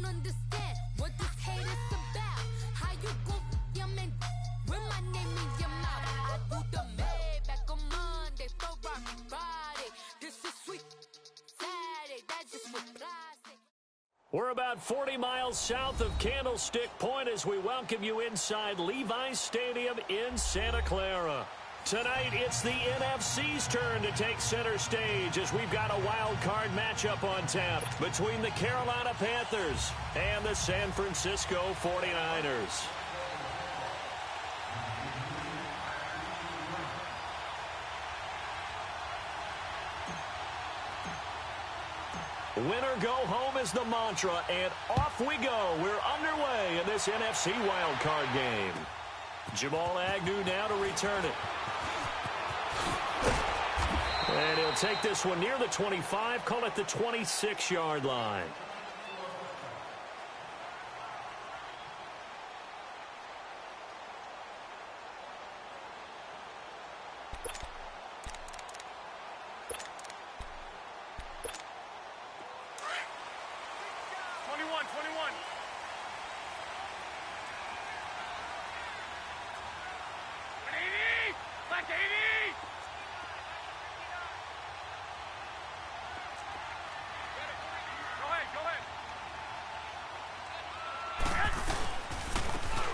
don't understand what this hate is about. How you go your man with my name in your mouth? I do the Maybach on Monday, throw rock Friday. This is sweet Saturday, that's just what I say. We're about 40 miles south of Candlestick Point as we welcome you inside Levi's Stadium in Santa Clara. Tonight, it's the NFC's turn to take center stage as we've got a wild card matchup on tap between the Carolina Panthers and the San Francisco 49ers. Winner go home is the mantra, and off we go. We're underway in this NFC wildcard game. Jamal Agnew now to return it. And he'll take this one near the 25, call it the 26-yard line.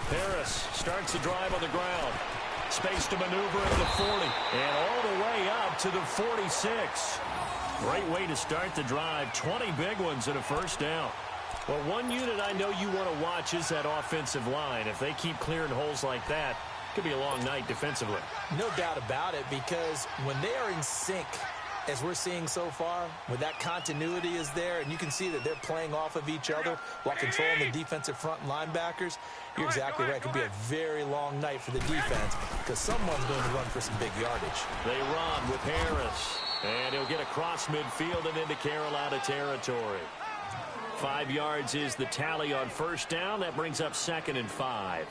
Harris starts the drive on the ground. Space to maneuver at the 40. And all the way up to the 46. Great way to start the drive. 20 big ones and a first down. Well, one unit I know you want to watch is that offensive line. If they keep clearing holes like that, it could be a long night defensively. No doubt about it, because when they are in sync, as we're seeing so far, when that continuity is there and you can see that they're playing off of each other while controlling the defensive front linebackers, you're exactly right. It could be a very long night for the defense because someone's going to run for some big yardage. They run with Harris, and he'll get across midfield and into Carolina territory. 5 yards is the tally on first down. That brings up 2nd and 5.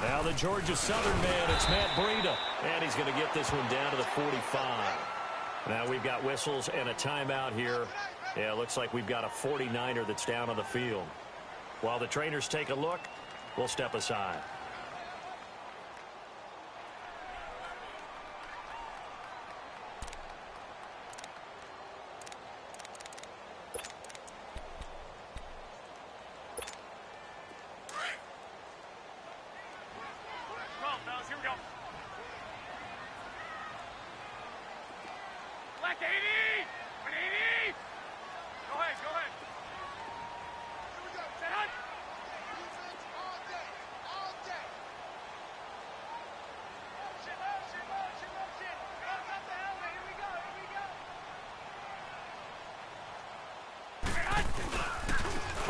Now the Georgia Southern man, it's Matt Breida, and he's going to get this one down to the 45. Now we've got whistles and a timeout here. Yeah, it looks like we've got a 49er that's down on the field. While the trainers take a look, we'll step aside.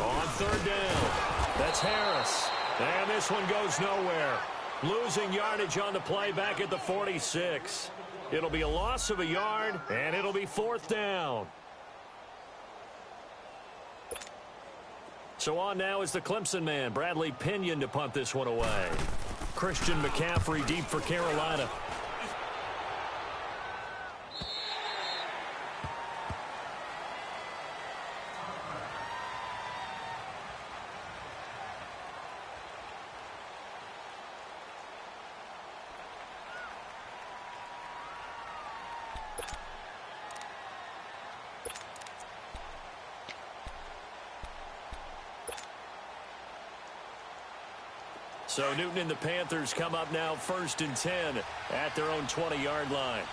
On third down, that's Harris. And this one goes nowhere. Losing yardage on the play back at the 46. It'll be a loss of a yard, and it'll be 4th down. So on now is the Clemson man, Bradley Pinion, to punt this one away. Christian McCaffrey deep for Carolina. So Newton and the Panthers come up now 1st and 10 at their own 20-yard line.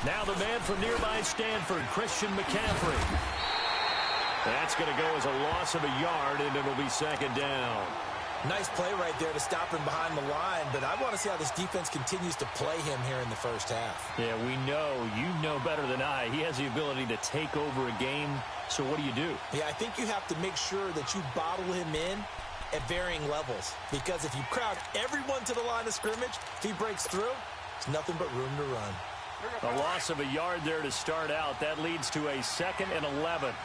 Now the man from nearby Stanford, Christian McCaffrey. That's going to go as a loss of a yard, and it'll be second down. Nice play right there to stop him behind the line, but I want to see how this defense continues to play him here in the first half. Yeah, we know. You know better than I. He has the ability to take over a game, so what do? Yeah, I think you have to make sure that you bottle him in at varying levels, because if you crowd everyone to the line of scrimmage, if he breaks through, there's nothing but room to run. A loss of a yard there to start out. That leads to a 2nd and 11.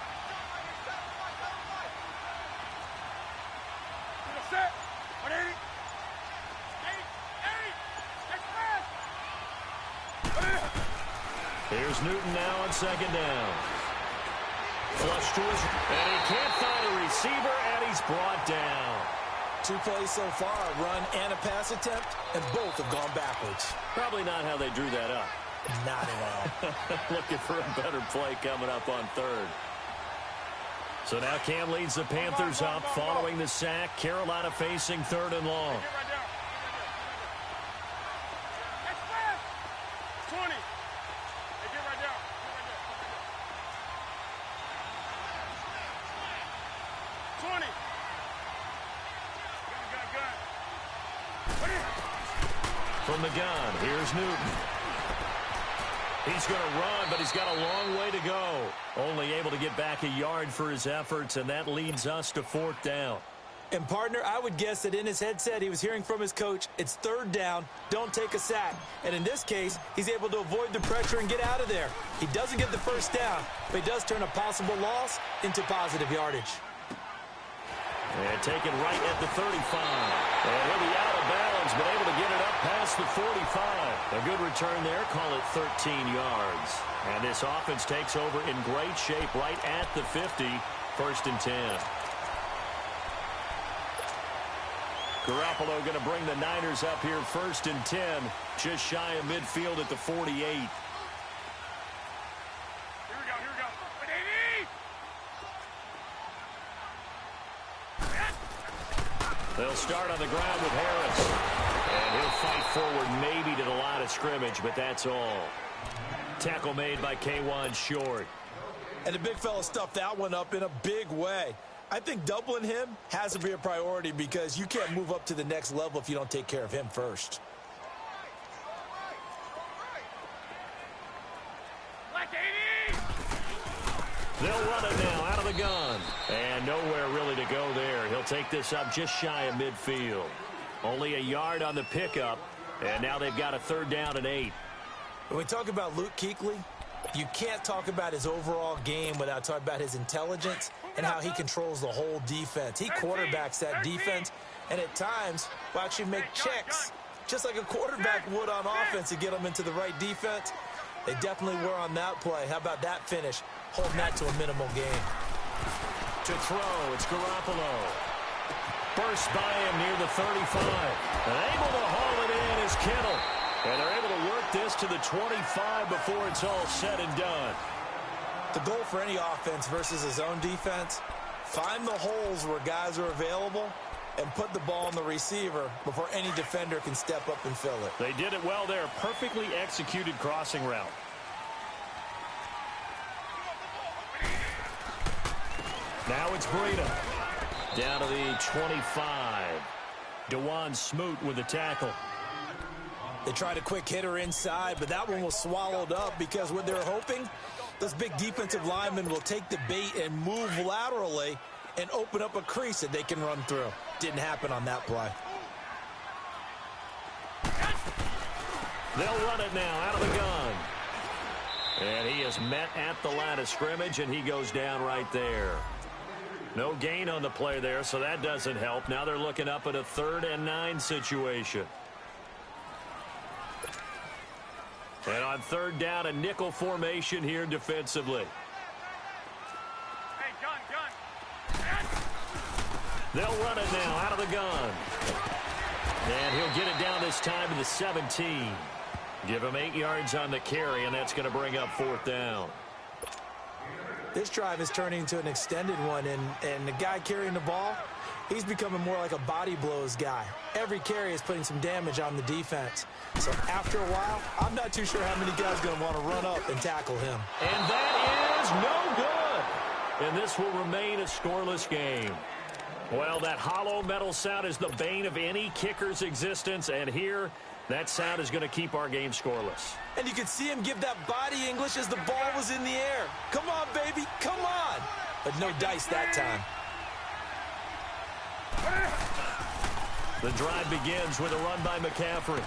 Here's Newton now on second down. Flush to his, and he can't find a receiver, and he's brought down. 2 plays so far, a run and a pass attempt, and both have gone backwards. Probably not how they drew that up. Not at all. Looking for a better play coming up on 3rd. So now Cam leads the Panthers up following the sack. Carolina facing 3rd and long. 20. From the gun, here's Newton. He's going to run, but he's got a long way to go. Only able to get back a yard for his efforts, and that leads us to 4th down. And, partner, I would guess that in his headset he was hearing from his coach, it's 3rd down, don't take a sack. And in this case, he's able to avoid the pressure and get out of there. He doesn't get the 1st down, but he does turn a possible loss into positive yardage. And taken right at the 35. And he'll be out of bounds, but able to get it up past the 45. A good return there, call it 13 yards. And this offense takes over in great shape right at the 50, 1st and 10. Garoppolo going to bring the Niners up here 1st and 10, just shy of midfield at the 48. Here we go. They'll start on the ground with Harris. And he'll fight forward maybe to the line of scrimmage, but that's all. Tackle made by K'Wan Short. And the big fella stuffed that one up in a big way. I think doubling him has to be a priority because you can't move up to the next level if you don't take care of him first. They'll run it now out of the gun. And nowhere really to go there. He'll take this up just shy of midfield. Only a yard on the pickup. And now they've got a 3rd down and 8. When we talk about Luke Kuechly, you can't talk about his overall game without talking about his intelligence and how he controls the whole defense. He quarterbacks that defense, and at times will actually make checks, just like a quarterback would on offense to get them into the right defense. They definitely were on that play. How about that finish? Holding that to a minimal gain. To throw, it's Garoppolo. Burst by him near the 35. And able to haul it in is Kittle. And they're able to work this to the 25 before it's all said and done. The goal for any offense versus his own defense, find the holes where guys are available and put the ball on the receiver before any defender can step up and fill it. They did it well there. Perfectly executed crossing route. Now it's Breida. Down to the 25. DeJuan Smoot with the tackle. They tried a quick hitter inside, but that one was swallowed up because what they're hoping, those big defensive linemen will take the bait and move laterally and open up a crease that they can run through. Didn't happen on that play. They'll run it now out of the gun. And he is met at the line of scrimmage, and he goes down right there. No gain on the play there, so that doesn't help. Now they're looking up at a 3rd and 9 situation. And on 3rd down, a nickel formation here defensively. Hey, gun. They'll run it now out of the gun. And he'll get it down this time to the 17. Give him 8 yards on the carry, and that's going to bring up 4th down. This drive is turning into an extended one, and the guy carrying the ball, he's becoming more like a body blows guy. Every carry is putting some damage on the defense. So after a while, I'm not too sure how many guys are going to want to run up and tackle him. And that is no good. and this will remain a scoreless game. Well, that hollow metal sound is the bane of any kicker's existence, and here, that sound is going to keep our game scoreless. And you could see him give that body English as the ball was in the air. Come on, baby, come on. But no dice that time. The drive begins with a run by McCaffrey.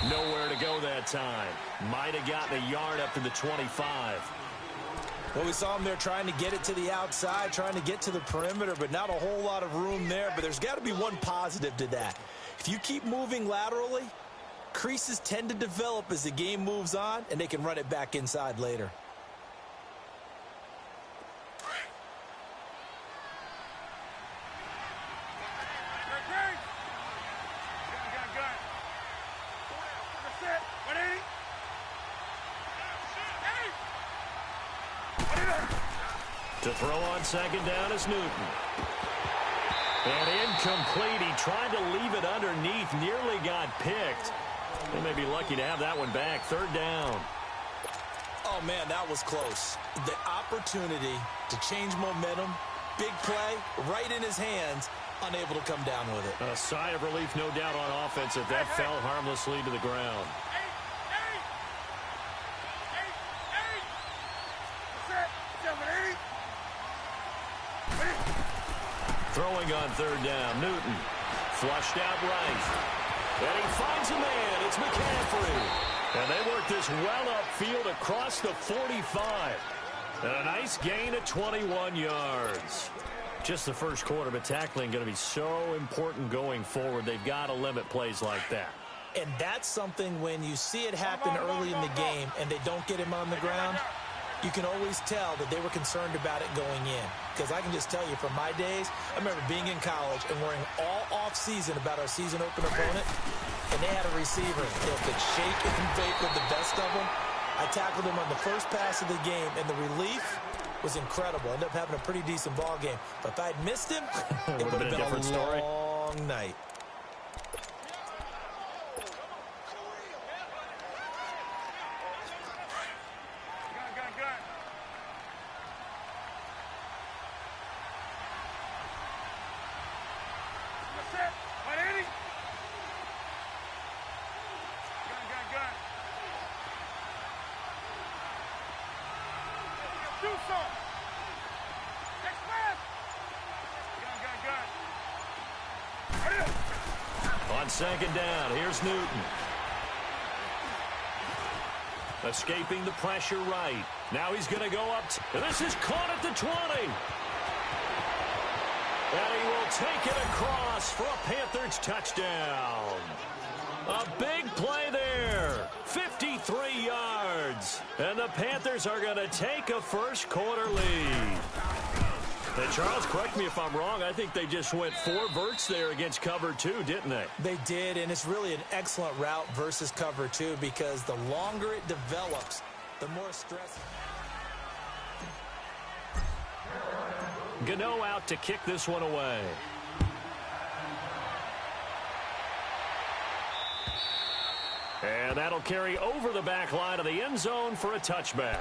Nowhere to go that time. Might have gotten a yard up to the 25. Well, we saw him there trying to get it to the outside, trying to get to the perimeter, but not a whole lot of room there. But there's got to be one positive to that. If you keep moving laterally, creases tend to develop as the game moves on, and they can run it back inside later. To throw on second down is Newton. And incomplete. He tried to leave it underneath. Nearly got picked. They may be lucky to have that one back. Third down. Oh, man, that was close. The opportunity to change momentum, big play, right in his hands, unable to come down with it. A sigh of relief, no doubt, on offense if that fell harmlessly to the ground. Throwing on third down, Newton. Flushed out right. And he finds a man. It's McCaffrey. And they work this well upfield across the 45. And a nice gain of 21 yards. Just the first quarter, but tackling going to be so important going forward. They've got to limit plays like that. And that's something when you see it happen early in the game and they don't get him on the ground, you can always tell that they were concerned about it going in. Because I can just tell you from my days, I remember being in college and worrying all off-season about our season opener opponent, and they had a receiver that could shake and bake with the best of them. I tackled him on the first pass of the game, and the relief was incredible. Ended up having a pretty decent ball game. But if I'd missed him, it would have been a long night. On second down, here's Newton. Escaping the pressure right. Now he's going to go up. This is caught at the 20. And he will take it across for a Panthers touchdown. A big play there. 53 yards. And the Panthers are going to take a first quarter lead. And Charles, correct me if I'm wrong. I think they just went 4 verts there against cover 2, didn't they? They did, and it's really an excellent route versus cover 2 because the longer it develops, the more stress. Gano out to kick this one away. And that'll carry over the back line of the end zone for a touchback.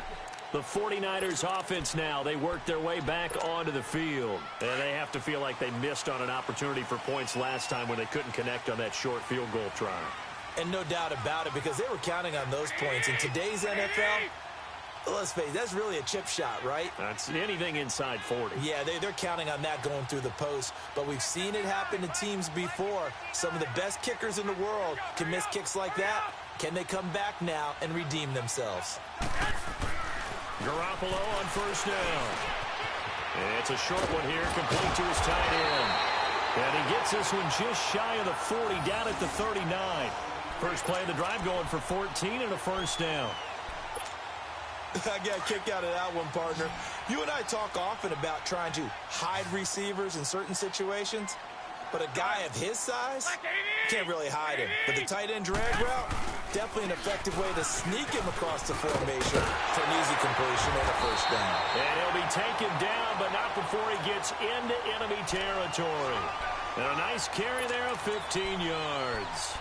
The 49ers offense now, they work their way back onto the field. And they have to feel like they missed on an opportunity for points last time when they couldn't connect on that short field goal try. And no doubt about it, because they were counting on those points. In today's NFL, let's face it, that's really a chip shot, right? That's anything inside 40. Yeah, they're counting on that going through the post. But we've seen it happen to teams before. Some of the best kickers in the world can miss kicks like that. Can they come back now and redeem themselves? Garoppolo on first down. It's a short one here, complete to his tight end. And he gets this one just shy of the 40, down at the 39. First play of the drive going for 14 and a first down. I got a kick out of that one, partner. You and I talk often about trying to hide receivers in certain situations, but a guy of his size can't really hide him. But the tight end drag route, definitely an effective way to sneak him across the formation for an easy completion and a first down. And he'll be taken down, but not before he gets into enemy territory. And a nice carry there of 15 yards.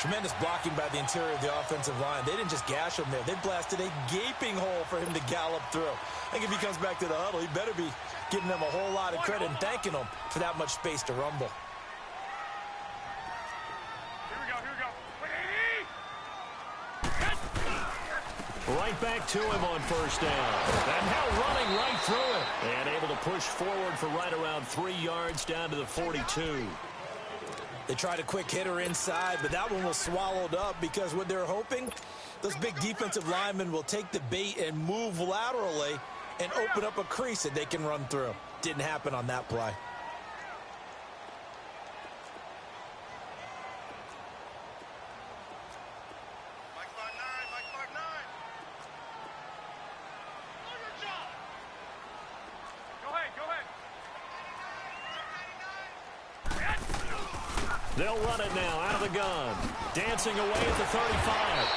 Tremendous blocking by the interior of the offensive line. They didn't just gash him there. They blasted a gaping hole for him to gallop through. I think if he comes back to the huddle, he better be giving them a whole lot of credit and thanking them for that much space to rumble. Right back to him on first down. And now running right through it. And able to push forward for right around 3 yards down to the 42. They tried a quick hitter inside, but that one was swallowed up because what they're hoping, those big defensive linemen will take the bait and move laterally and open up a crease that they can run through. Didn't happen on that play. They'll run it now out of the gun. Dancing away at the 35.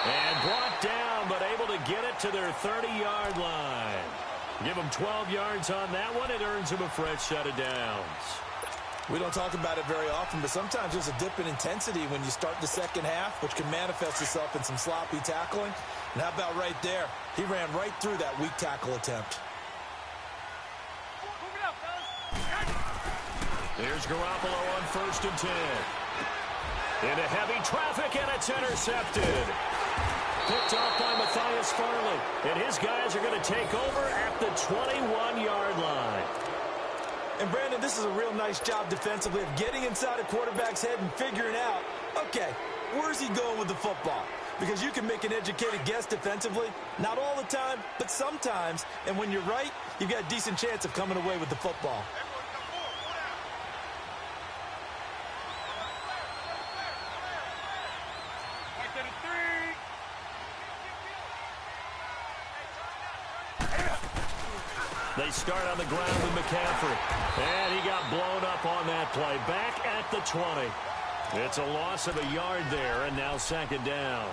And brought down, but able to get it to their 30-yard line. Give them 12 yards on that one. It earns them a fresh set of downs. We don't talk about it very often, but sometimes there's a dip in intensity when you start the second half, which can manifest itself in some sloppy tackling. And how about right there? He ran right through that weak tackle attempt. Here's Garoppolo on 1st and 10. Into heavy traffic, and it's intercepted. Picked off by Matthias Farley. And his guys are going to take over at the 21-yard line. And, Brandon, this is a real nice job defensively of getting inside a quarterback's head and figuring out, okay, where's he going with the football? Because you can make an educated guess defensively. Not all the time, but sometimes. And when you're right, you've got a decent chance of coming away with the football. They start on the ground with McCaffrey. And he got blown up on that play. Back at the 20. It's a loss of a yard there, and now 2nd down.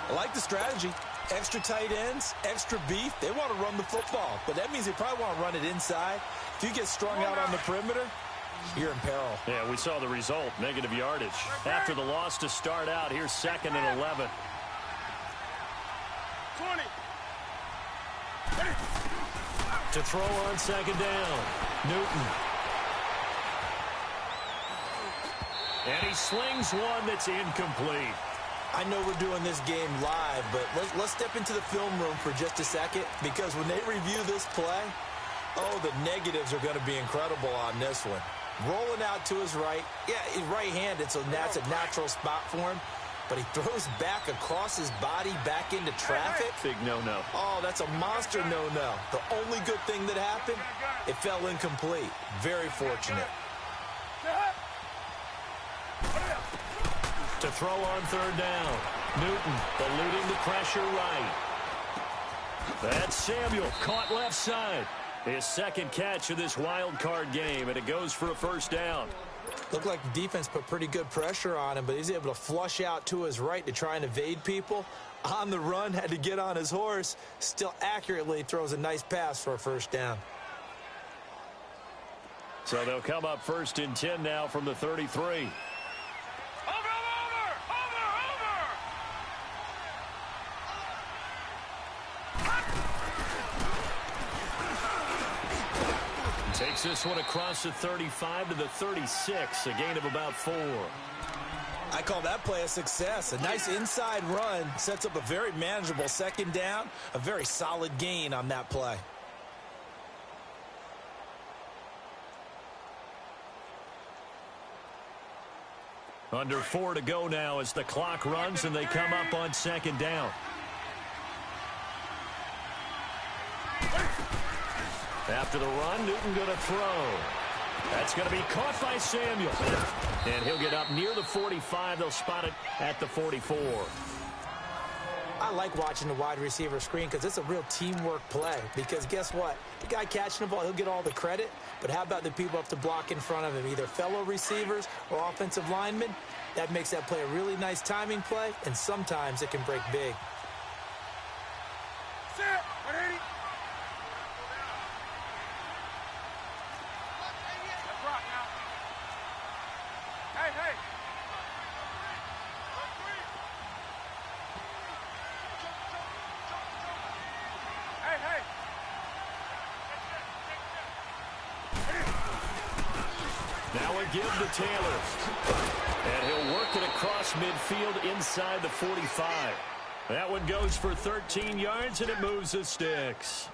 I like the strategy. Extra tight ends, extra beef. They want to run the football, but that means they probably want to run it inside. If you get strung out on the perimeter, you're in peril. Yeah, we saw the result, negative yardage. After the loss to start out, here's 2nd and 11. 20. To throw on 2nd down, Newton. And he slings one that's incomplete. I know we're doing this game live, but let's step into the film room for just a second, because when they review this play, oh, the negatives are going to be incredible on this one. Rolling out to his right. Yeah, he's right-handed, so that's a natural spot for him. But he throws back across his body back into traffic. Big no-no. Oh, that's a monster no-no. The only good thing that happened, it fell incomplete. Very fortunate. To throw on 3rd down, Newton eluding the pressure right. That's Samuel, caught left side. His 2nd catch of this wild card game, and it goes for a 1st down. Looked like the defense put pretty good pressure on him, but he's able to flush out to his right to try and evade people. On the run, had to get on his horse. Still accurately throws a nice pass for a 1st down. So they'll come up 1st and 10 now from the 33. Takes this one across the 35 to the 36, a gain of about 4. I call that play a success. A nice inside run sets up a very manageable 2nd down, a very solid gain on that play. Under 4 to go now as the clock runs and they come up on 2nd down. After the run, Newton going to throw. That's going to be caught by Samuel. And he'll get up near the 45. They'll spot it at the 44. I like watching the wide receiver screen because it's a real teamwork play. Because guess what? The guy catching the ball, he'll get all the credit. But how about the people up to block in front of him, either fellow receivers or offensive linemen? That makes that play a really nice timing play, and sometimes it can break big. Now a give to Taylor. And he'll work it across midfield inside the 45. That one goes for 13 yards, and it moves the sticks.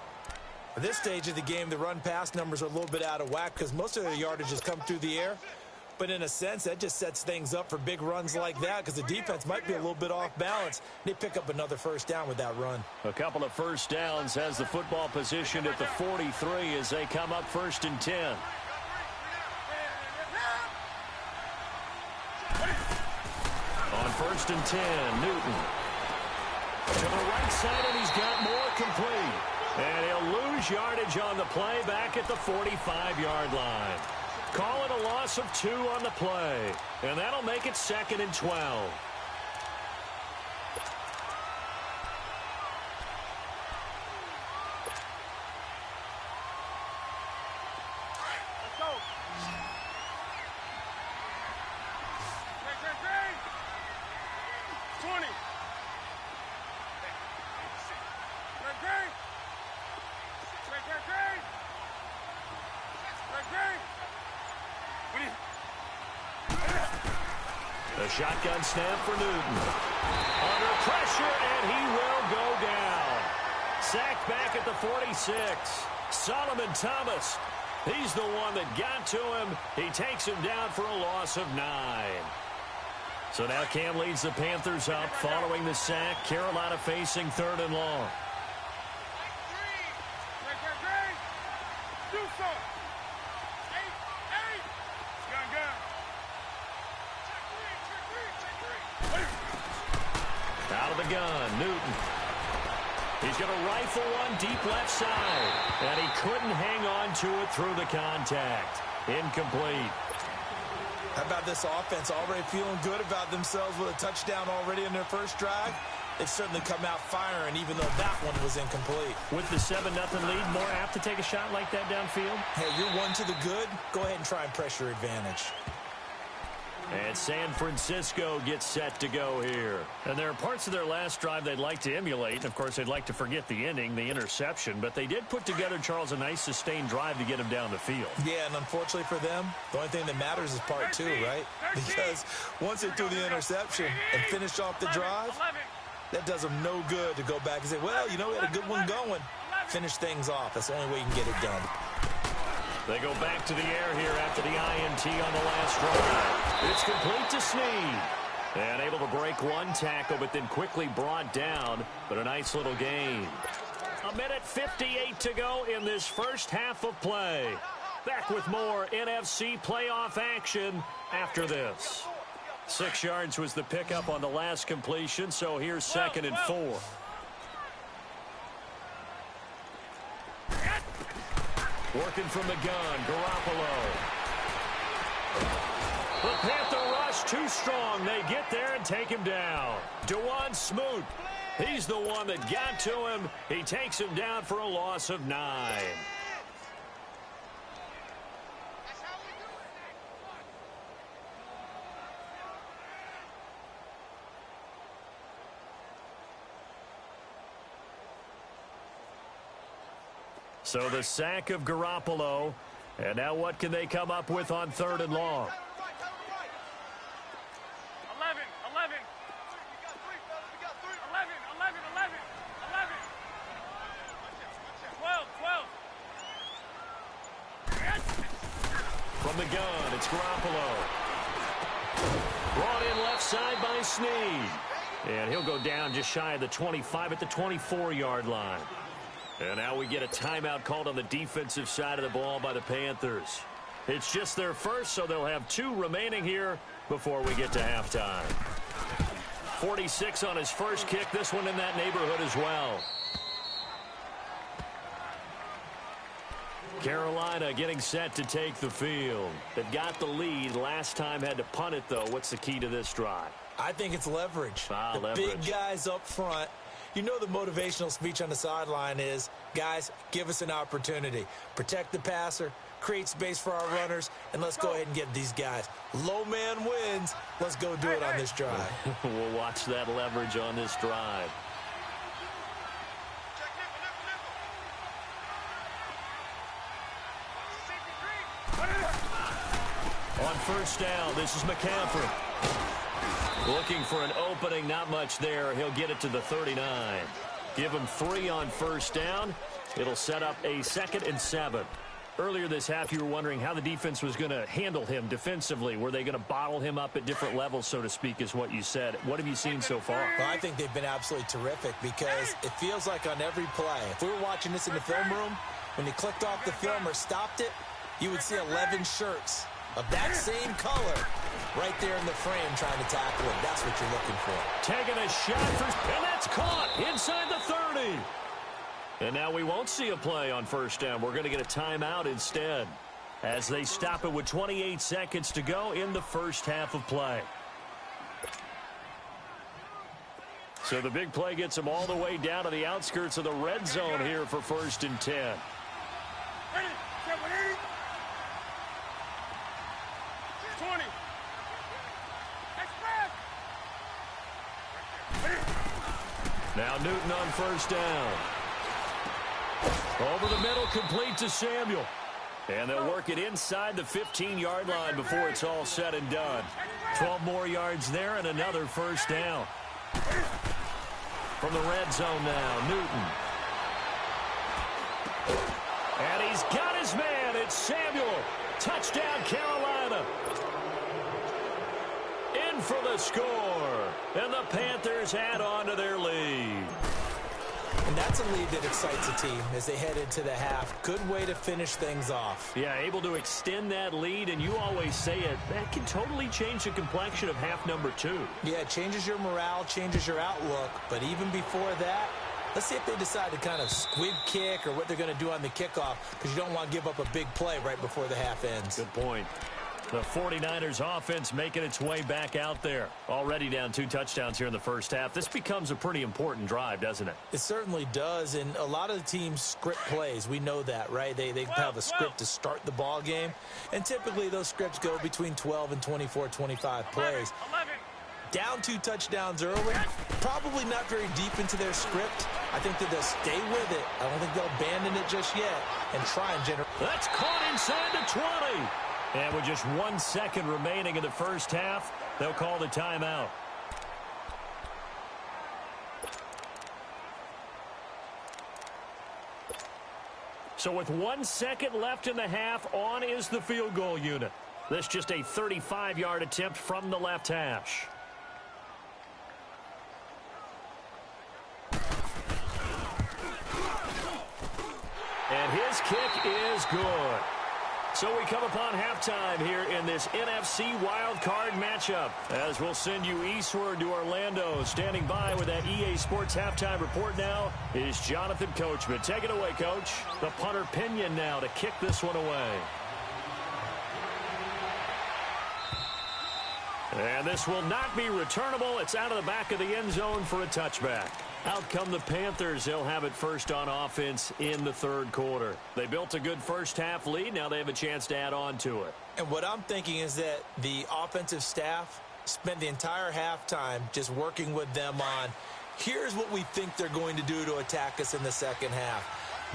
At this stage of the game, the run-pass numbers are a little bit out of whack because most of their yardage has come through the air. But in a sense, that just sets things up for big runs like that because the defense might be a little bit off balance. They pick up another first down with that run. A couple of first downs has the football positioned at the 43 as they come up 1st and 10. On 1st and 10, Newton. To the right side, and he's got more complete. And he'll lose yardage on the play back at the 45-yard line. Call it a loss of 2 on the play. And that'll make it 2nd and 12. Let's go. 20. The shotgun snap for Newton. Under pressure, and he will go down. Sacked back at the 46. Solomon Thomas. He's the one that got to him. He takes him down for a loss of 9. So now Cam leads the Panthers up following the sack. Carolina facing 3rd and long. Out of the gun, Newton. He's going to rifle one deep left side. And he couldn't hang on to it through the contact. Incomplete. How about this offense already feeling good about themselves with a touchdown already in their first drive? They've certainly come out firing, even though that one was incomplete. With the 7-0 lead, more apt to take a shot like that downfield? Hey, you're one to the good. Go ahead and try and pressure advantage. And San Francisco gets set to go here. And there are parts of their last drive they'd like to emulate. And, of course, they'd like to forget the ending, the interception. But they did put together, Charles, a nice sustained drive to get him down the field. Yeah, and unfortunately for them, the only thing that matters is part 2, right? Because once they threw the interception and finished off the drive, that does them no good to go back and say, well, you know, we had a good one going. Finish things off. That's the only way you can get it done. They go back to the air here after the INT on the last drive. It's complete to Snead. And able to break one tackle, but then quickly brought down. But a nice little gain. 1:58 to go in this first half of play. Back with more NFC playoff action after this. 6 yards was the pickup on the last completion, so here's 2nd and 4. Working from the gun, Garoppolo. The Panther rush too strong. They get there and take him down. DeJuan Smoot, he's the one that got to him. He takes him down for a loss of 9. So the sack of Garoppolo. And now what can they come up with on 3rd and long? 12. From the gun, it's Garoppolo. Brought in left side by Snead. And he'll go down just shy of the 25 at the 24-yard line. And now we get a timeout called on the defensive side of the ball by the Panthers. It's just their first, so they'll have 2 remaining here before we get to halftime. 46 on his first kick. This one in that neighborhood as well. Carolina getting set to take the field. They've got the lead. Last time had to punt it, though. What's the key to this drive? I think it's leverage. Leverage. Big guys up front. You know the motivational speech on the sideline is, guys, give us an opportunity. Protect the passer, create space for our runners, and let's go ahead and get these guys. Low man wins. Let's go do it on this drive. We'll watch that leverage on this drive. On first down, this is McCaffrey. Looking for an opening, not much there. He'll get it to the 39. Give him 3 on first down. It'll set up a 2nd and 7. Earlier this half, you were wondering how the defense was going to handle him defensively. Were they going to bottle him up at different levels, so to speak, is what you said. What have you seen so far? Well, I think they've been absolutely terrific because it feels like on every play, if we were watching this in the film room, when you clicked off the film or stopped it, you would see 11 shirts of that same color right there in the frame trying to tackle him. That's what you're looking for. Taking a shot, and that's caught inside the 30. And now we won't see a play on first down. We're going to get a timeout instead as they stop it with 28 seconds to go in the first half of play. So the big play gets them all the way down to the outskirts of the red zone here for 1st and 10. Now Newton on first down. Over the middle, complete to Samuel. And they'll work it inside the 15-yard line before it's all said and done. 12 more yards there and another first down. From the red zone now, Newton. And he's got his man. It's Samuel. Touchdown, Carolina. In for the score. And the Panthers add on to their lead. And that's a lead that excites a team as they head into the half. Good way to finish things off. Yeah, able to extend that lead, and you always say it, that can totally change the complexion of half number 2. Yeah, it changes your morale, changes your outlook. But even before that, let's see if they decide to kind of squib kick or what they're going to do on the kickoff, because you don't want to give up a big play right before the half ends. Good point. The 49ers offense making its way back out there. Already down 2 touchdowns here in the first half. This becomes a pretty important drive, doesn't it? It certainly does, and a lot of the teams script plays. We know that, right? They have a script to start the ball game, and typically those scripts go between 12 and 24, 25 plays. Down 2 touchdowns early, probably not very deep into their script. I think that they'll stay with it. I don't think they'll abandon it just yet and try and generate. That's caught inside the 20. And with just 1 second remaining in the first half, they'll call the timeout. So with 1 second left in the half, on is the field goal unit. This just a 35-yard attempt from the left hash. And his kick is good. So we come upon halftime here in this NFC wildcard matchup as we'll send you eastward to Orlando. Standing by with that EA Sports halftime report now is Jonathan Coachman. Take it away, Coach. The punter Pinion now to kick this one away. And this will not be returnable. It's out of the back of the end zone for a touchback. Out come the Panthers. They'll have it first on offense in the 3rd quarter. They built a good first half lead. Now they have a chance to add on to it. And what I'm thinking is that the offensive staff spent the entire halftime just working with them on, here's what we think they're going to do to attack us in the second half.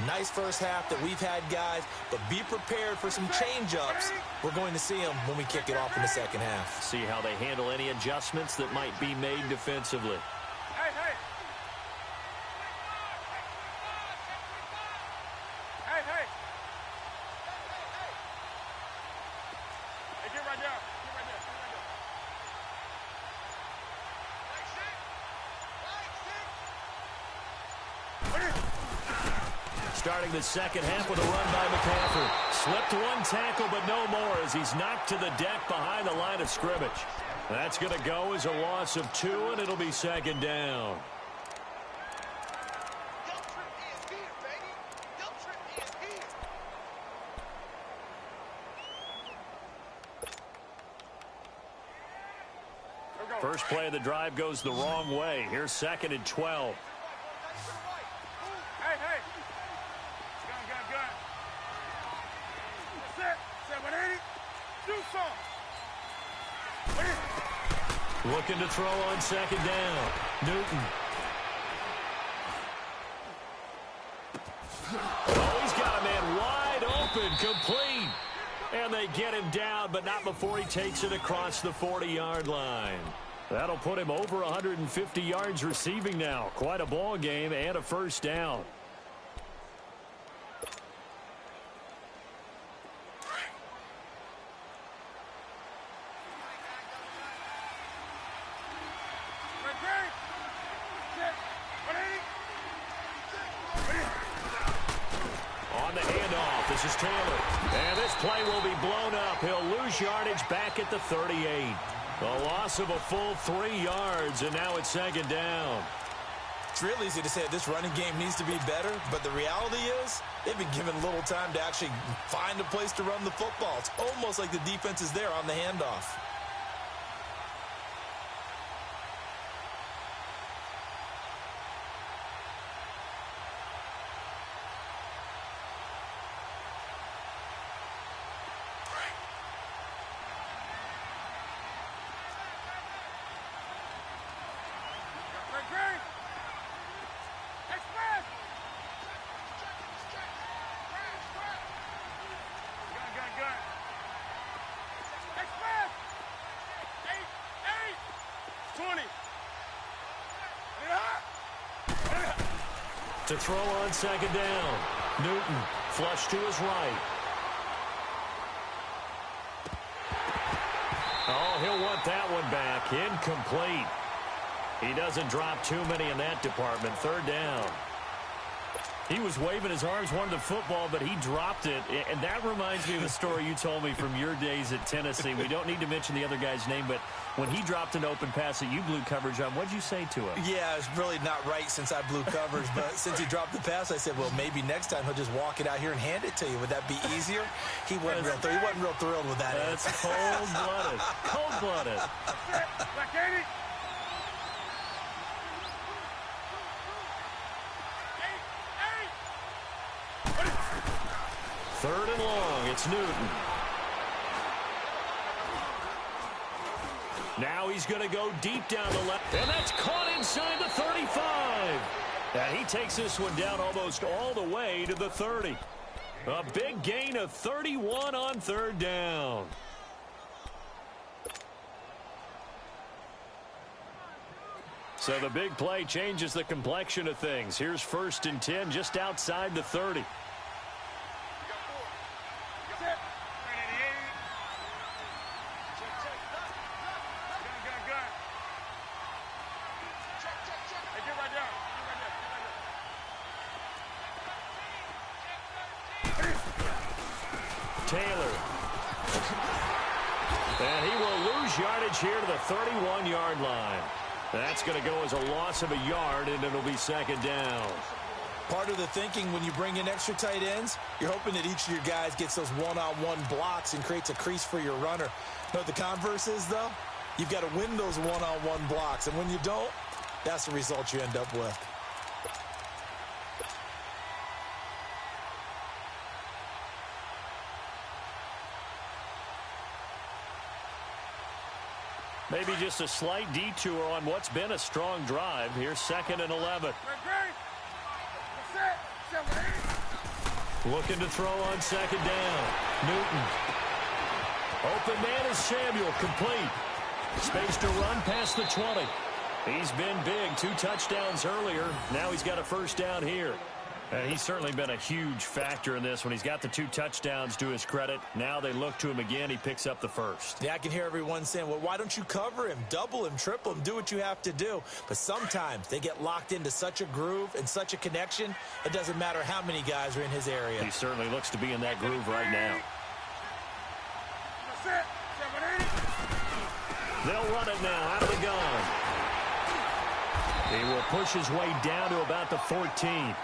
Nice first half that we've had, guys, but be prepared for some change-ups. We're going to see them when we kick it off in the second half. See how they handle any adjustments that might be made defensively. Starting the second half with a run by McCaffrey. Slipped 1 tackle, but no more as he's knocked to the deck behind the line of scrimmage. That's going to go as a loss of 2, and it'll be 2nd down. First play of the drive goes the wrong way. Here's 2nd and 12. Looking to throw on 2nd down. Newton. Oh, he's got a man wide open, complete. And they get him down, but not before he takes it across the 40-yard line. That'll put him over 150 yards receiving now. Quite a ball game and a first down. On the handoff, this is Taylor. And this play will be blown up. He'll lose yardage back at the 38. A loss of a full 3 yards, and now it's second down. It's real easy to say this running game needs to be better, but the reality is they've been given little time to actually find a place to run the football. It's almost like the defense is there on the handoff. To throw on second down. Newton flush to his right. Oh, he'll want that one back. Incomplete. He doesn't drop too many in that department. Third down. He was waving his arms, wanted the football, but he dropped it. And that reminds me of a story you told me from your days at Tennessee. We don't need to mention the other guy's name, but when he dropped an open pass that you blew coverage on, what'd you say to him? Yeah, it's really not right since I blew coverage, but since he dropped the pass, I said, well, maybe next time he'll just walk it out here and hand it to you. Would that be easier? He wasn't real thrilled with that. That's cold-blooded. Cold-blooded. Third and long, it's Newton. Now he's going to go deep down the left, and that's caught inside the 35. And he takes this one down almost all the way to the 30. A big gain of 31 on third down. So the big play changes the complexion of things. Here's 1st and 10 just outside the 30. Taylor. And he will lose yardage here to the 31-yard line. That's going to go as a loss of a yard, and it'll be second down. Part of the thinking when you bring in extra tight ends, you're hoping that each of your guys gets those one-on-one blocks and creates a crease for your runner. You know what the converse is, though? You've got to win those one-on-one blocks, and when you don't, that's the result you end up with. Maybe just a slight detour on what's been a strong drive. Here's 2nd and 11. Looking to throw on second down. Newton. Open man is Samuel. Complete. Space to run past the 20. He's been big. 2 touchdowns earlier. Now he's got a first down here. And he's certainly been a huge factor in this when he's got the 2 touchdowns to his credit. Now they look to him again. He picks up the first. Yeah, I can hear everyone saying, well, why don't you cover him, double him, triple him, do what you have to do. But sometimes they get locked into such a groove and such a connection, it doesn't matter how many guys are in his area. He certainly looks to be in that groove right now. They'll run it now out of the gun. He will push his way down to about the 14.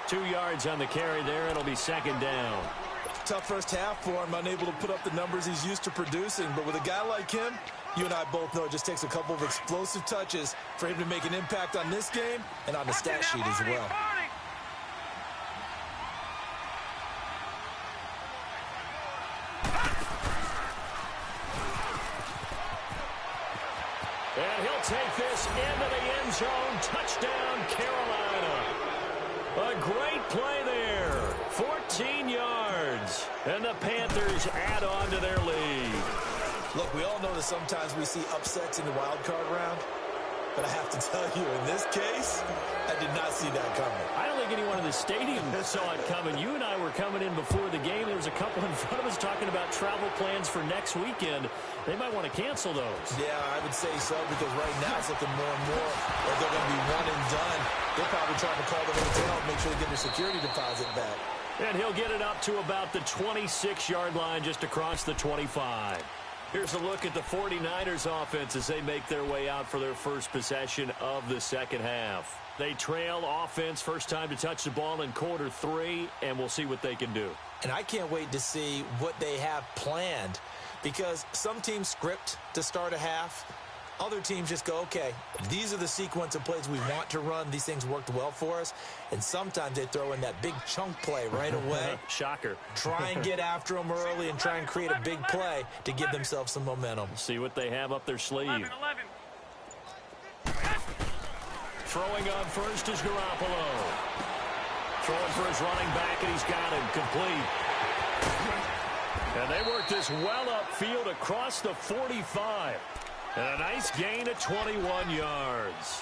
2 yards on the carry there. It'll be second down. Tough first half for him, unable to put up the numbers he's used to producing. But with a guy like him, you and I both know it just takes a couple of explosive touches for him to make an impact on this game and on the stat sheet as well. And he'll take this into the end zone. Touchdown, Carolina. A great play there. 14 yards. And the Panthers add on to their lead. Look, we all know that sometimes we see upsets in the wild card round. But I have to tell you, in this case, I did not see that coming. I don't think anyone in the stadium saw it coming. You and I were coming in before the game. There was a couple in front of us talking about travel plans for next weekend. They might want to cancel those. Yeah, I would say so, because right now it's looking more and more like they're going to be one and done. They're probably trying to call the hotel and make sure they get their security deposit back. And he'll get it up to about the 26-yard line, just across the 25. Here's a look at the 49ers offense as they make their way out for their first possession of the second half. They trail offense, first time to touch the ball in quarter 3, and we'll see what they can do. And I can't wait to see what they have planned, because some teams script to start a half. Other teams just go, okay, these are the sequence of plays we want to run. These things worked well for us. And sometimes they throw in that big chunk play right away. Shocker. Try and get after them early and try and create a big play to give themselves some momentum. See what they have up their sleeve. 11. Throwing on first is Garoppolo. Throwing for his running back, and he's got him complete. And they work this well upfield across the 45. And a nice gain of 21 yards.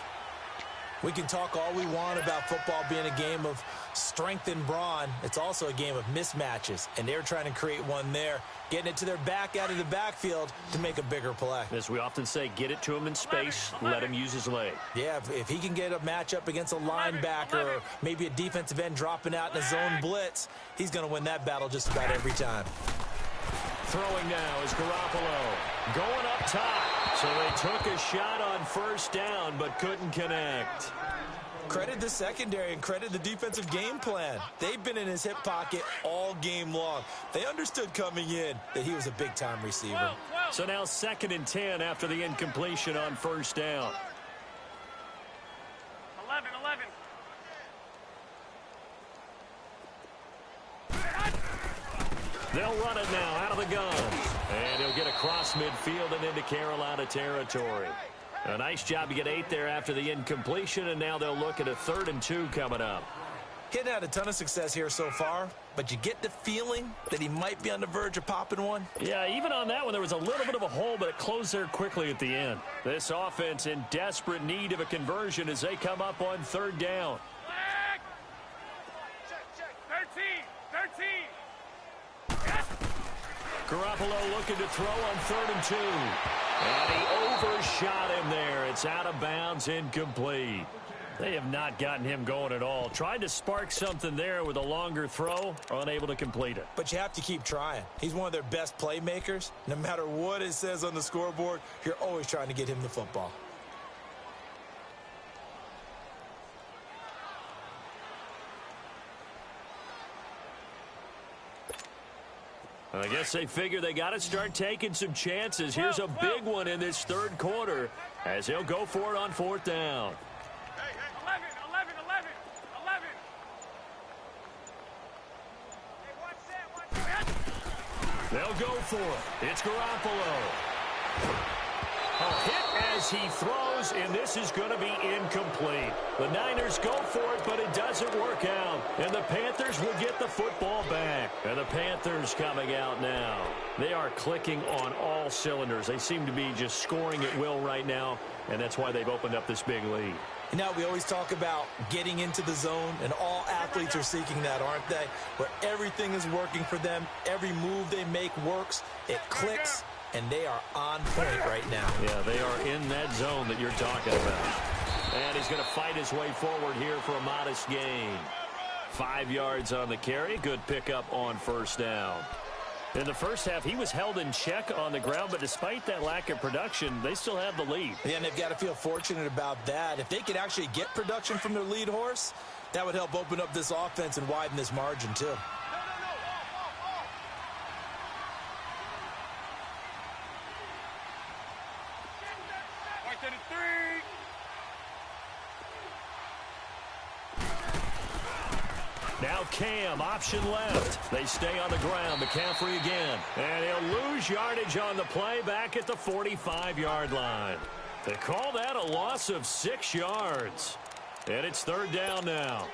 We can talk all we want about football being a game of strength and brawn. It's also a game of mismatches, and they're trying to create one there, getting it to their back out of the backfield to make a bigger play. As we often say, get it to him in space, let him use his leg. Yeah, if he can get a matchup against a linebacker or maybe a defensive end dropping out in a zone blitz, he's going to win that battle just about every time. Throwing now is Garoppolo. Going up top. So they took a shot on first down, but couldn't connect. Credit the secondary and credit the defensive game plan. They've been in his hip pocket all game long. They understood coming in that he was a big-time receiver. So now 2nd and 10 after the incompletion on first down. 11. They'll run it now out of the gun. And he'll get across midfield and into Carolina territory. A nice job to get 8 there after the incompletion, and now they'll look at a 3rd and 2 coming up. Hitting had a ton of success here so far, but you get the feeling that he might be on the verge of popping one. Yeah, even on that one, there was a little bit of a hole, but it closed there quickly at the end. This offense in desperate need of a conversion as they come up on 3rd down. Check. 13. Garoppolo looking to throw on 3rd and 2. And he overshot him there. It's out of bounds, incomplete. They have not gotten him going at all. Tried to spark something there with a longer throw, unable to complete it. But you have to keep trying. He's one of their best playmakers. No matter what it says on the scoreboard, you're always trying to get him the football. I guess they figure they got to start taking some chances. Here's a big one in this 3rd quarter as they'll go for it on 4th down. 11. Hey, watch that. They'll go for it. It's Garoppolo. A hit as he throws, and this is going to be incomplete. The Niners go for it, but it doesn't work out. And the Panthers will get the football back. And the Panthers coming out now. They are clicking on all cylinders. They seem to be just scoring at will right now, and that's why they've opened up this big lead. You know, we always talk about getting into the zone, and all athletes are seeking that, aren't they? Where everything is working for them. Every move they make works. It clicks. And they are on point right now. Yeah, they are in that zone that you're talking about. And he's going to fight his way forward here for a modest gain. 5 yards on the carry. Good pickup on first down. In the first half, he was held in check on the ground, but despite that lack of production, they still have the lead. Yeah, and they've got to feel fortunate about that. If they could actually get production from their lead horse, that would help open up this offense and widen this margin, too. Now Cam, option left. They stay on the ground. McCaffrey again. And he'll lose yardage on the play back at the 45-yard line. They call that a loss of 6 yards. And it's 3rd down now.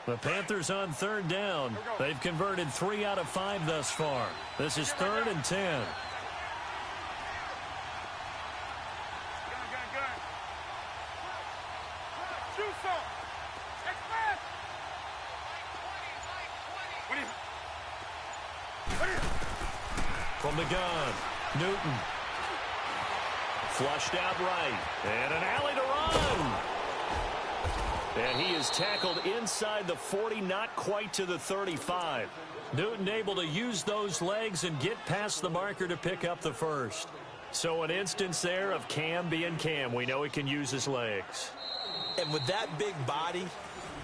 The Panthers on third down. They've converted 3 out of 5 thus far. This is 3rd and 10. From the gun, Newton. Flushed out right. And an alley to run. And he is tackled inside the 40, not quite to the 35. Newton able to use those legs and get past the marker to pick up the first. So an instance there of Cam being Cam. We know he can use his legs. And with that big body,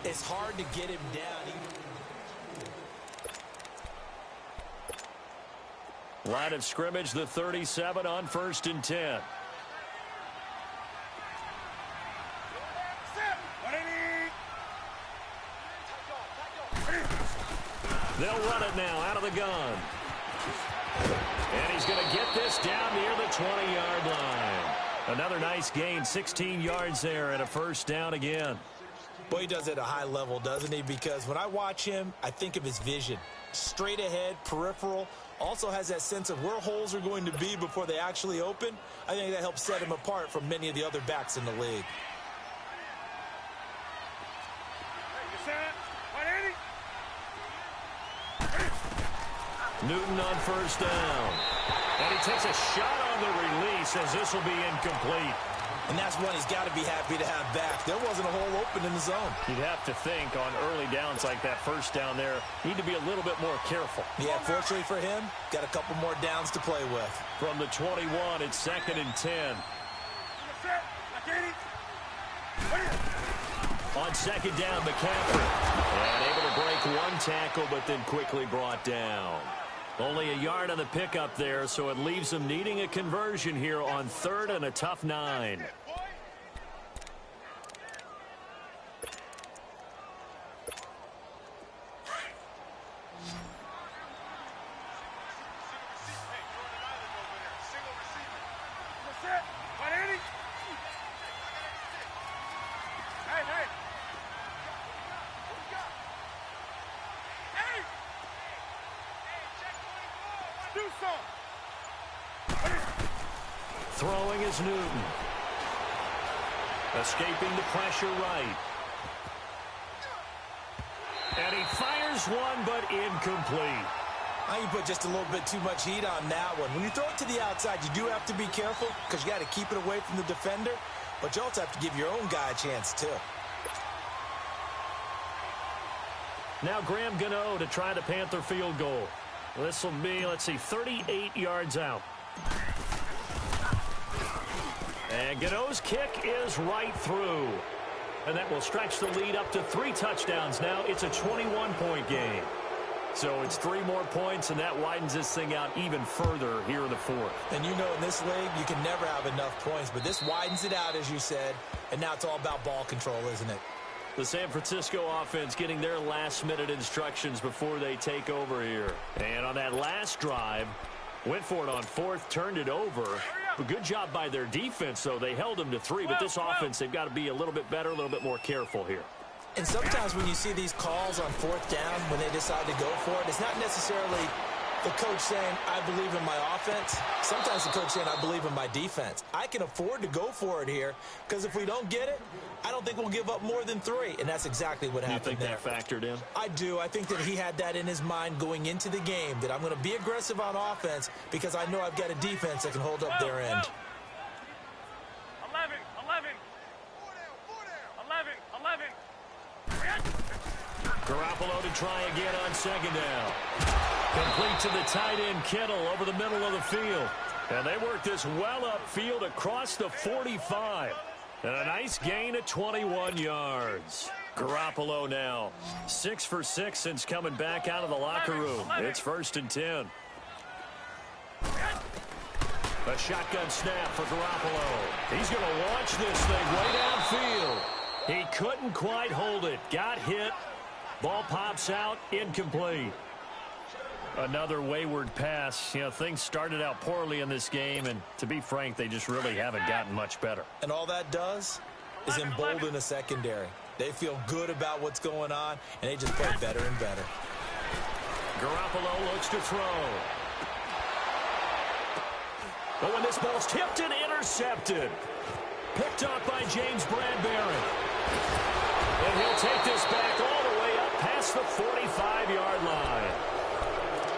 it's hard to get him down. Line of scrimmage, the 37 on 1st and 10. They'll run it now out of the gun. And he's going to get this down near the 20-yard line. Another nice gain, 16 yards there and a first down again. Boy, he does it at a high level, doesn't he? Because when I watch him, I think of his vision. Straight ahead, peripheral, also has that sense of where holes are going to be before they actually open. I think that helps set him apart from many of the other backs in the league. Newton on first down. And he takes a shot on the release as this will be incomplete. And that's one he's got to be happy to have back. There wasn't a hole open in the zone. You'd have to think on early downs like that first down there, need to be a little bit more careful. Yeah, fortunately for him, got a couple more downs to play with. From the 21, it's 2nd and 10. On 2nd down, McCaffrey. And able to break one tackle, but then quickly brought down. Only a yard on the pickup there, so it leaves them needing a conversion here on 3rd and a tough 9. Throwing is Newton. Escaping the pressure right. And he fires one, but incomplete. Now you put just a little bit too much heat on that one. When you throw it to the outside, you do have to be careful because you got to keep it away from the defender, but you also have to give your own guy a chance too. Now Graham Gano to try the Panther field goal. This will be, let's see, 38 yards out. And Gano's kick is right through. And that will stretch the lead up to 3 touchdowns now. It's a 21-point game. So it's 3 more points, and that widens this thing out even further here in the 4th. And you know in this league, you can never have enough points, but this widens it out, as you said, and now it's all about ball control, isn't it? The San Francisco offense getting their last-minute instructions before they take over here. And on that last drive, went for it on 4th, turned it over. But good job by their defense, though. They held them to 3, but this offense, they've got to be a little bit better, a little bit more careful here. And sometimes when you see these calls on 4th down, when they decide to go for it, it's not necessarily the coach saying, I believe in my offense. Sometimes the coach saying, I believe in my defense. I can afford to go for it here because if we don't get it, I don't think we'll give up more than 3. And that's exactly what happened there. You think that factored in? I do. I think that he had that in his mind going into the game, that I'm going to be aggressive on offense because I know I've got a defense that can hold up their end. 11. 11. Garoppolo to try again on 2nd down. Complete to the tight end, Kittle, over the middle of the field. And they work this well upfield across the 45. And a nice gain of 21 yards. Garoppolo now 6 for 6 since coming back out of the locker room. It's 1st and 10. A shotgun snap for Garoppolo. He's going to launch this thing way downfield. He couldn't quite hold it. Got hit. Ball pops out. Incomplete. Another wayward pass. You know, things started out poorly in this game, and to be frank, they just really haven't gotten much better. And all that does is embolden a secondary. They feel good about what's going on, and they just play better and better. Garoppolo looks to throw. But when this ball's tipped and intercepted. Picked up by James Bradbury. And he'll take this back all the way up past the 45-yard line.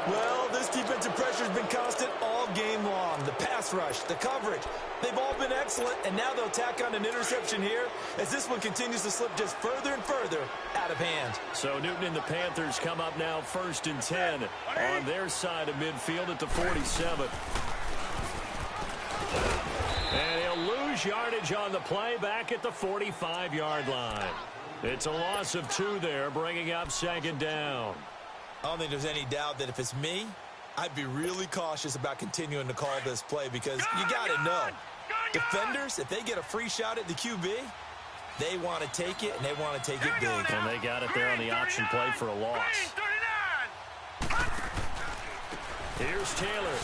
Well, this defensive pressure has been constant all game long. The pass rush, the coverage, they've all been excellent, and now they'll tack on an interception here as this one continues to slip just further and further out of hand. So Newton and the Panthers come up now 1st and 10 on their side of midfield at the 47. And he'll lose yardage on the play back at the 45-yard line. It's a loss of 2 there, bringing up 2nd down. I don't think there's any doubt that if it's me, I'd be really cautious about continuing to call this play because you got to know, defenders, if they get a free shot at the QB, they want to take it, and they want to take it big. And they got it there on the option play for a loss. Here's Taylor.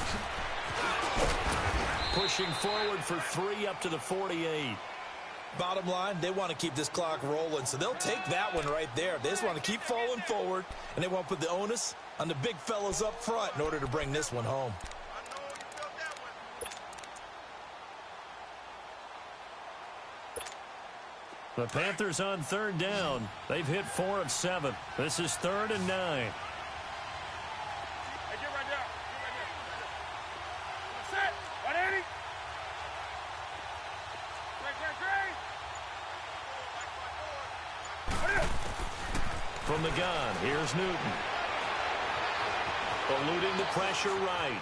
Pushing forward for 3 up to the 48. Bottom line, they want to keep this clock rolling, so they'll take that one right there. They just want to keep falling forward, and they want to put the onus on the big fellas up front in order to bring this one home. The Panthers on 3rd down. They've hit 4 of 7. This is 3rd and 9. Hey, get right there. Set. 180. From the gun, here's Newton. Eluding the pressure right.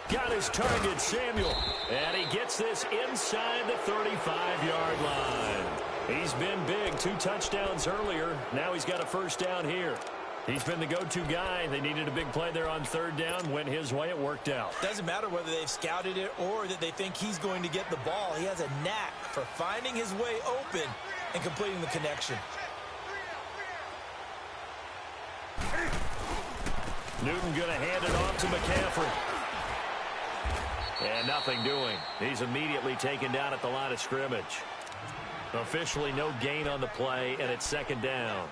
Got his target, Samuel. And he gets this inside the 35-yard line. He's been big. 2 touchdowns earlier. Now he's got a 1st down here. He's been the go-to guy. They needed a big play there on 3rd down. Went his way. It worked out. Doesn't matter whether they've scouted it or that they think he's going to get the ball. He has a knack for finding his way open and completing the connection. Newton going to hand it off to McCaffrey. And nothing doing. He's immediately taken down at the line of scrimmage. Officially no gain on the play, and it's 2nd down.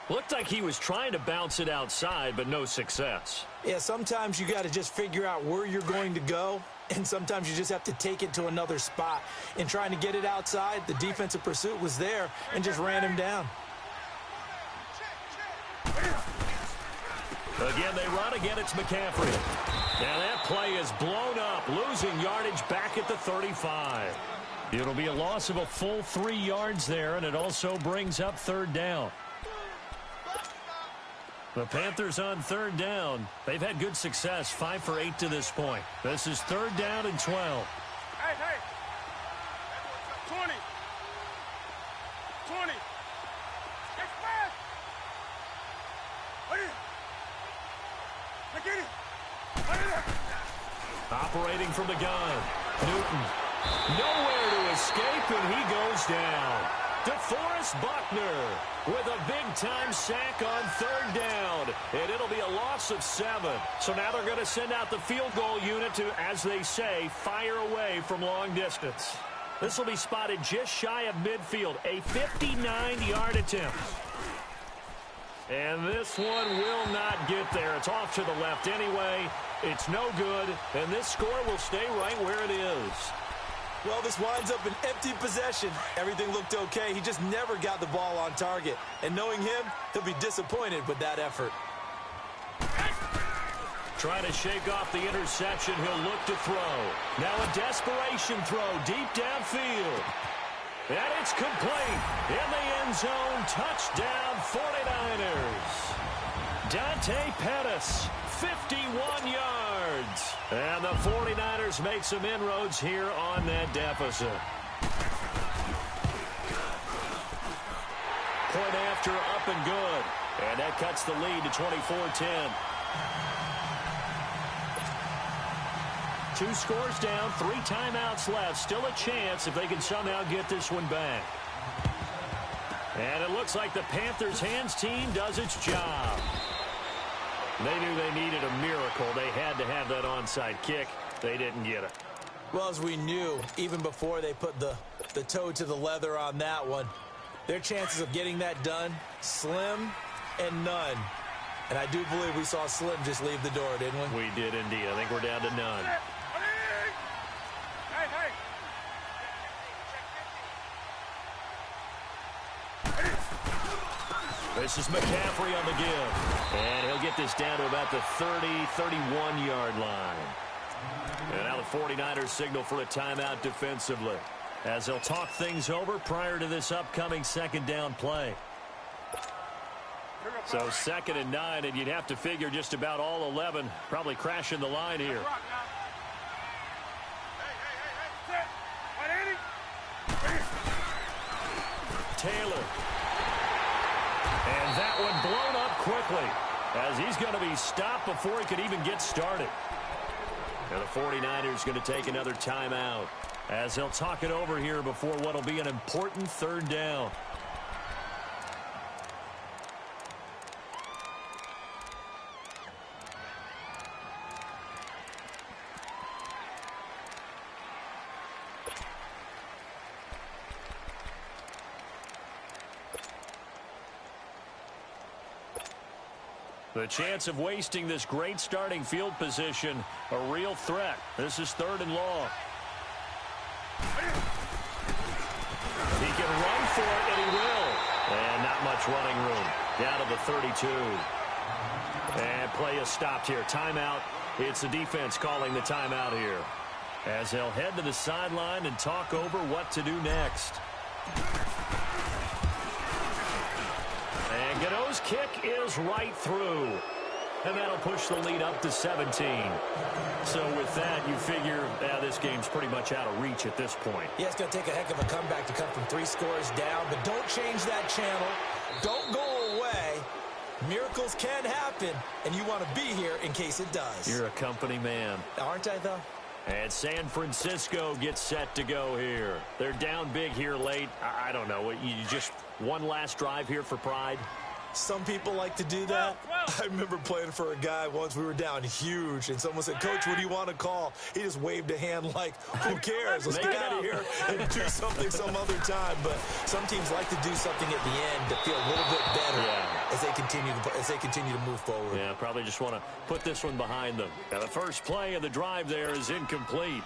Looked like he was trying to bounce it outside, but no success. Yeah, sometimes you got to just figure out where you're going to go, and sometimes you just have to take it to another spot. In trying to get it outside, the defensive pursuit was there and just ran him down. Again, they run. Again, it's McCaffrey. Now that play is blown up, losing yardage back at the 35. It'll be a loss of a full 3 yards there, and it also brings up 3rd down. The Panthers on 3rd down. They've had good success, 5 for 8 to this point. This is 3rd down and 12. Hey, hey. 20. 20. Express. Get it. Operating from the gun. Newton. Nowhere to escape, and he goes down. DeForest Buckner with a big-time sack on 3rd down, and it'll be a loss of 7. So now they're going to send out the field goal unit to, as they say, fire away from long distance. This will be spotted just shy of midfield, a 59-yard attempt. And this one will not get there. It's off to the left anyway. It's no good, and this score will stay right where it is. Well, this winds up an empty possession. Everything looked okay. He just never got the ball on target. And knowing him, he'll be disappointed with that effort. Trying to shake off the interception. He'll look to throw. Now a desperation throw deep downfield. And it's complete. In the end zone, touchdown 49ers. Dante Pettis, 51 yards. And the 49ers make some inroads here on that deficit. Point after, up and good. And that cuts the lead to 24-10. 2 scores down, 3 timeouts left. Still a chance if they can somehow get this one back. And it looks like the Panthers' hands team does its job. They knew they needed a miracle. They had to have that onside kick. They didn't get it. Well, as we knew, even before they put the toe to the leather on that one, their chances of getting that done, slim and none. And I do believe we saw Slim just leave the door, didn't we? We did indeed. I think we're down to none. This is McCaffrey on the give. And he'll get this down to about the 30, 31-yard line. And now the 49ers signal for a timeout defensively, as they'll talk things over prior to this upcoming second down play. So 2nd and 9, and you'd have to figure just about all 11 probably crashing the line here. Taylor. And that one blown up quickly, as he's going to be stopped before he could even get started. And the 49ers going to take another timeout, as they'll talk it over here before what will be an important 3rd down. The chance of wasting this great starting field position, a real threat. This is 3rd and long. He can run for it, and he will. And not much running room. Down to the 32. And play is stopped here. Timeout. It's the defense calling the timeout here, as they'll head to the sideline and talk over what to do next. And Gano's kick is right through. And that'll push the lead up to 17. So with that, you figure this game's pretty much out of reach at this point. Yeah, it's going to take a heck of a comeback to come from 3 scores down. But don't change that channel. Don't go away. Miracles can happen, and you want to be here in case it does. You're a company man. Aren't I, though? And San Francisco gets set to go here. They're down big here late. I don't know. You just one last drive here for pride? Some people like to do that. I remember playing for a guy once. We were down huge, and someone said, "Coach, what do you want to call?" He just waved a hand like, "Who cares? Let's get out of here and do something some other time." But some teams like to do something at the end to feel a little bit better as they continue to move forward. Yeah, probably just want to put this one behind them. Now, the first play of the drive there is incomplete.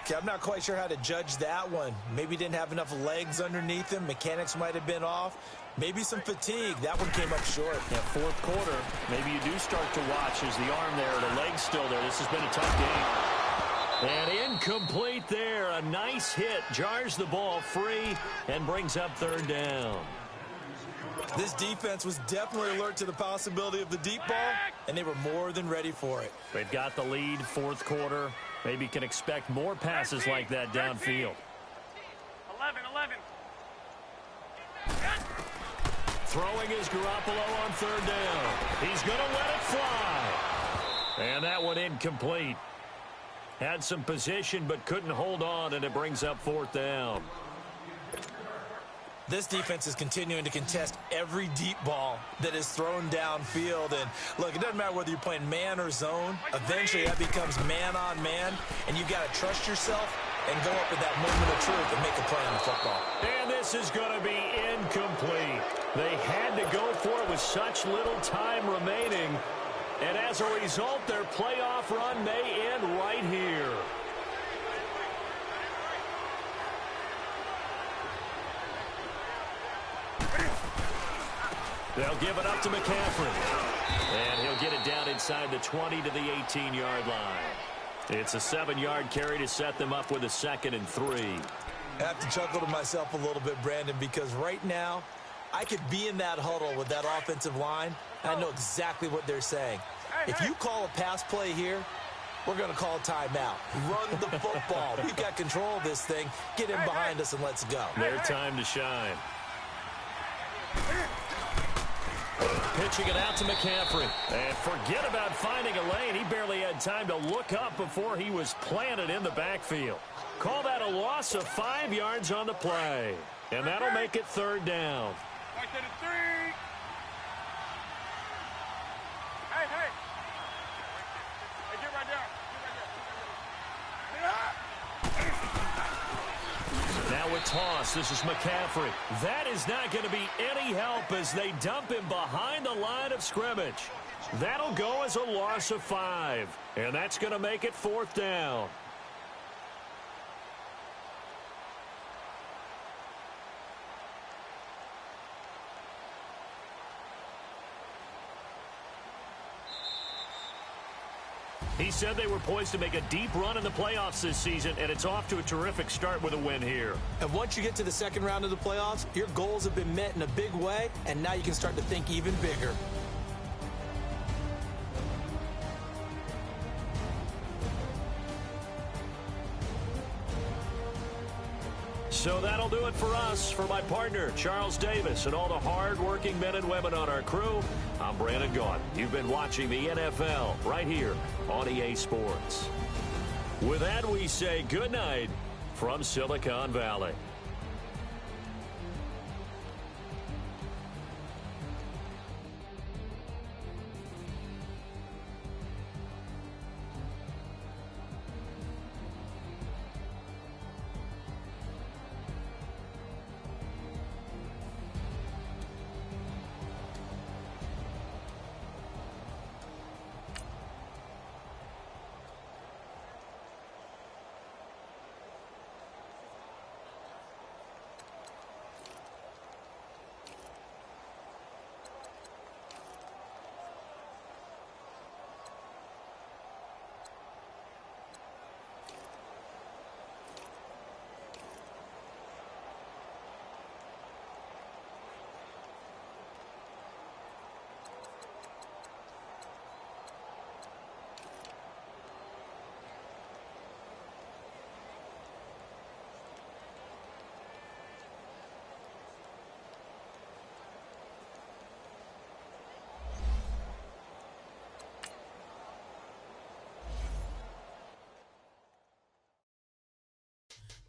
Okay, I'm not quite sure how to judge that one. Maybe didn't have enough legs underneath him. Mechanics might have been off. Maybe some fatigue. That one came up short. Yeah, 4th quarter. Maybe you do start to watch as the arm there, the leg's still there. This has been a tough game. And incomplete there. A nice hit. Jars the ball free and brings up 3rd down. This defense was definitely alert to the possibility of the deep ball, and they were more than ready for it. They've got the lead, 4th quarter. Maybe can expect more passes like that downfield. 11. Throwing is Garoppolo on 3rd down. He's going to let it fly. And that one incomplete. Had some position but couldn't hold on, and it brings up 4th down. This defense is continuing to contest every deep ball that is thrown downfield. And, look, it doesn't matter whether you're playing man or zone. Eventually, that becomes man-on-man, and you've got to trust yourself and go up at that moment of truth and make a play on the football. And this is going to be incomplete. They had to go for it with such little time remaining. And as a result, their playoff run may end right here. They'll give it up to McCaffrey. And he'll get it down inside the 20 to the 18-yard line. It's a 7-yard carry to set them up with a 2nd and 3. I have to chuckle to myself a little bit, Brandon, because right now I could be in that huddle with that offensive line, and I know exactly what they're saying. If you call a pass play here, we're going to call a timeout. Run the football. We've got control of this thing. Get in behind us and let's go. Their time to shine. Pitching it out to McCaffrey. And forget about finding a lane. He barely had time to look up before he was planted in the backfield. Call that a loss of 5 yards on the play. And that'll make it 3rd down. Right to the 3. Hey, get right down. Get right there. Now with toss, this is McCaffrey. That is not going to be any help as they dump him behind the line of scrimmage. That'll go as a loss of 5, and that's going to make it 4th down. He said they were poised to make a deep run in the playoffs this season, and it's off to a terrific start with a win here. And once you get to the second round of the playoffs, your goals have been met in a big way, and now you can start to think even bigger. So that'll do it for us. For my partner, Charles Davis, and all the hard-working men and women on our crew, I'm Brandon Gaudin. You've been watching the NFL right here on EA Sports. With that, we say good night from Silicon Valley.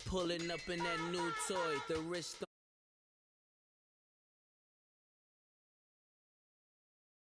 Pulling up in that new toy, the wrist